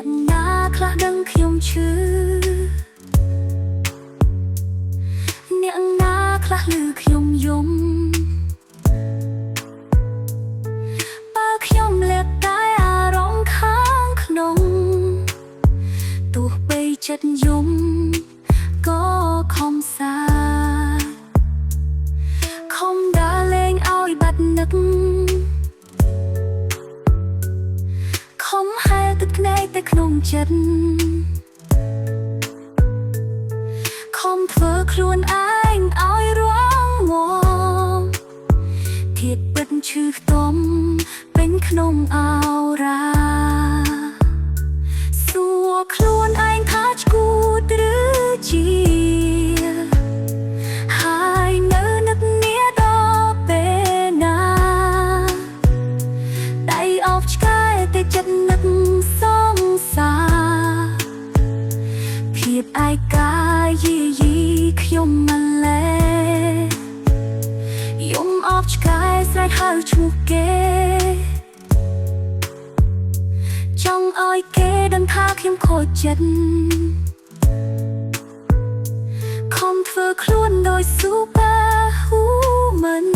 អ្នកណាខ្លះដឹងខ្ញុំឈឺអ្នកណាខ្លះឮខ្ញុំយំបើខ្ញុំលេបតែអារម្មណ៍ខាងក្នុងទោះបីចិត្តយំក៏ខំសាខំដើរលេងឲ្យបាត់នឹកខំហែទឹកភ្នែកតែក្នុងចិត្តខំធ្វើខ្លួនឯងឲ្យរងងងធៀបពិតឈឺខ្ទំពេញក្នុងអោរាសួរខ្លួនឯងថាឆ្កួតឬជាហើយនៅនឹកនាដល់ពេលណាដៃអបឆ្កែតែចិត្តនឹកសង្សារភាពឯកាយីយីខ្ញុំមិនលែយំអបឆ្កែស្រែកហៅឈ្មោះគេចង់ឲ្យគេដឹងថាខ្ញុំខូចចិត្តខំធ្វើខ្លួនដោយ Superwoman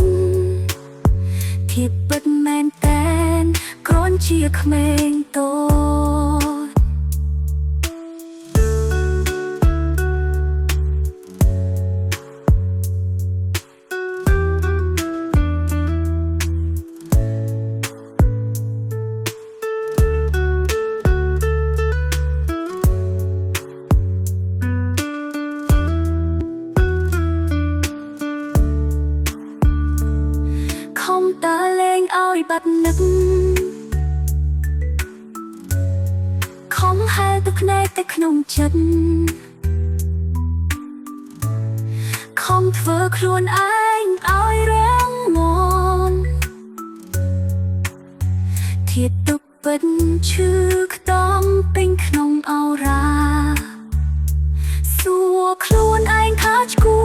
ធៀបពិតមែនតែនគ្រាន់ជាក្មេងតូចខំដើរលេងឲ្យបាត់នឹកខំហែទឹកភ្នែកតែក្នុងចិត្តខំធ្វើខ្លួនឯងឲ្យរាំងមាំធៀបទុកពិតឈឺខ្ទំពេញក្នុងអោរាសួរខ្លួនឯងថាឆ្កួ